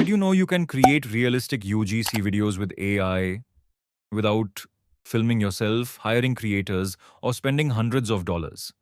Did you know you can create realistic UGC videos with AI without filming yourself, hiring creators, or spending hundreds of dollars?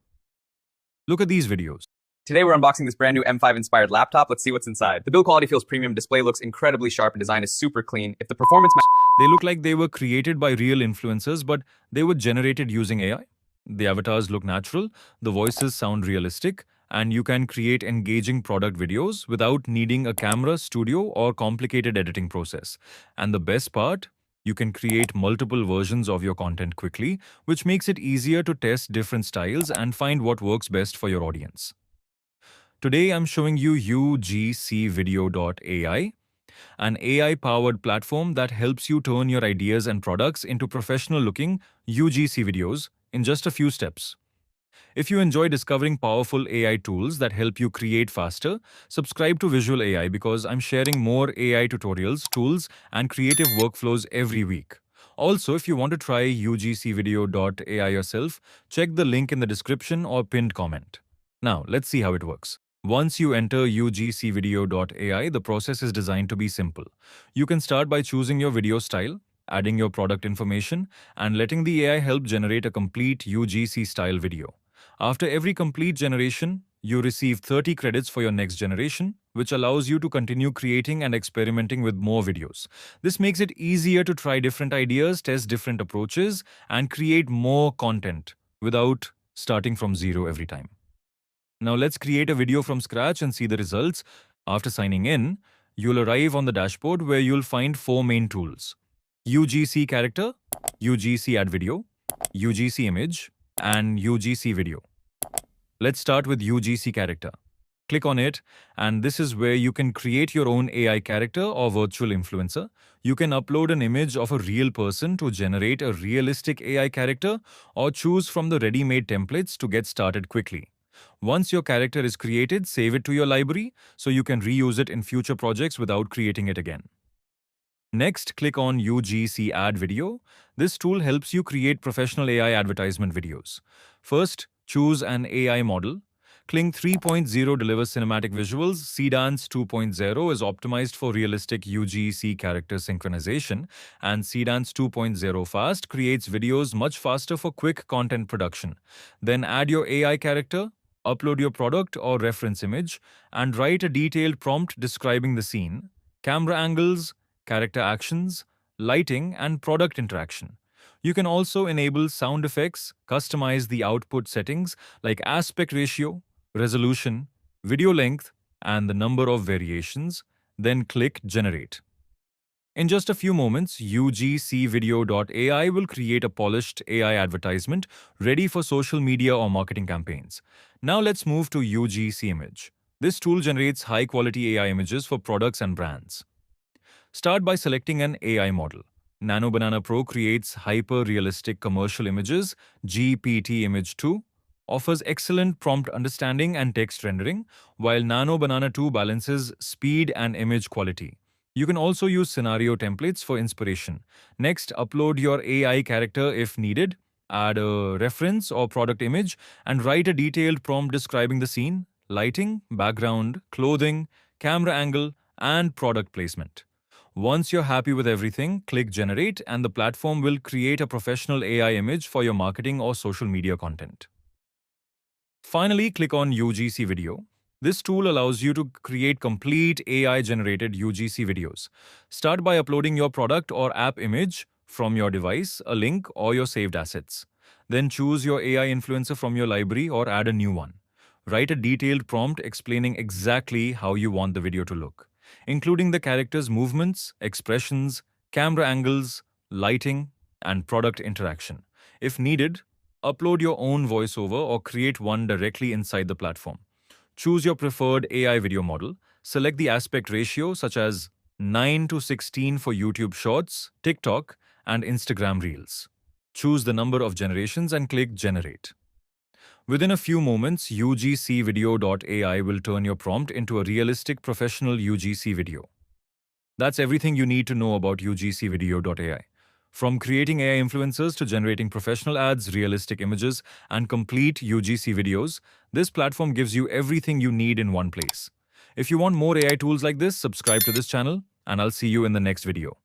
Look at these videos. Today we're unboxing this brand new M5 inspired laptop. Let's see what's inside. The build quality feels premium, display looks incredibly sharp, and design is super clean. If the performance They look like they were created by real influencers, but they were generated using AI. The avatars look natural, the voices sound realistic, and you can create engaging product videos without needing a camera, studio, or complicated editing process. And the best part, you can create multiple versions of your content quickly, which makes it easier to test different styles and find what works best for your audience. Today, I'm showing you UGCvideo.ai, an AI-powered platform that helps you turn your ideas and products into professional-looking UGC videos in just a few steps. If you enjoy discovering powerful AI tools that help you create faster, subscribe to Visual AI because I'm sharing more AI tutorials, tools, and creative workflows every week. Also, if you want to try UGCvideo.ai yourself, check the link in the description or pinned comment. Now, let's see how it works. Once you enter UGCvideo.ai, the process is designed to be simple. You can start by choosing your video style, adding your product information, and letting the AI help generate a complete UGC-style video. After every complete generation, you receive 30 credits for your next generation, which allows you to continue creating and experimenting with more videos. This makes it easier to try different ideas, test different approaches, and create more content without starting from zero every time. Now let's create a video from scratch and see the results. After signing in, you'll arrive on the dashboard where you'll find four main tools: UGC character, UGC add video, UGC image, and UGC video. Let's start with UGC character. Click on it, and this is where you can create your own AI character or virtual influencer. You can upload an image of a real person to generate a realistic AI character, or choose from the ready-made templates to get started quickly. Once your character is created, save it to your library so you can reuse it in future projects without creating it again. Next, click on UGC Add Video. This tool helps you create professional AI advertisement videos. First, choose an AI model. Kling 3.0 delivers cinematic visuals. Cdance 2.0 is optimized for realistic UGC character synchronization, and Cdance 2.0 Fast creates videos much faster for quick content production. Then add your AI character, upload your product or reference image, and write a detailed prompt describing the scene, camera angles, character actions, lighting, and product interaction. You can also enable sound effects, customize the output settings like aspect ratio, resolution, video length, and the number of variations, then click Generate. In just a few moments, UGCvideo.ai will create a polished AI advertisement ready for social media or marketing campaigns. Now let's move to UGC Image. This tool generates high-quality AI images for products and brands. Start by selecting an AI model. Nano Banana Pro creates hyper-realistic commercial images. GPT Image 2 offers excellent prompt understanding and text rendering, while Nano Banana 2 balances speed and image quality. You can also use scenario templates for inspiration. Next, upload your AI character if needed, add a reference or product image, and write a detailed prompt describing the scene, lighting, background, clothing, camera angle, and product placement. Once you're happy with everything, click Generate, and the platform will create a professional AI image for your marketing or social media content. Finally, click on UGC Video. This tool allows you to create complete AI-generated UGC videos. Start by uploading your product or app image from your device, a link, or your saved assets. Then choose your AI influencer from your library or add a new one. Write a detailed prompt explaining exactly how you want the video to look, including the character's movements, expressions, camera angles, lighting, and product interaction. If needed, upload your own voiceover or create one directly inside the platform. Choose your preferred AI video model. Select the aspect ratio such as 9:16 for YouTube Shorts, TikTok, and Instagram Reels. Choose the number of generations and click Generate. Within a few moments, UGCvideo.ai will turn your prompt into a realistic professional UGC video. That's everything you need to know about UGCvideo.ai. From creating AI influencers to generating professional ads, realistic images, and complete UGC videos, this platform gives you everything you need in one place. If you want more AI tools like this, subscribe to this channel, and I'll see you in the next video.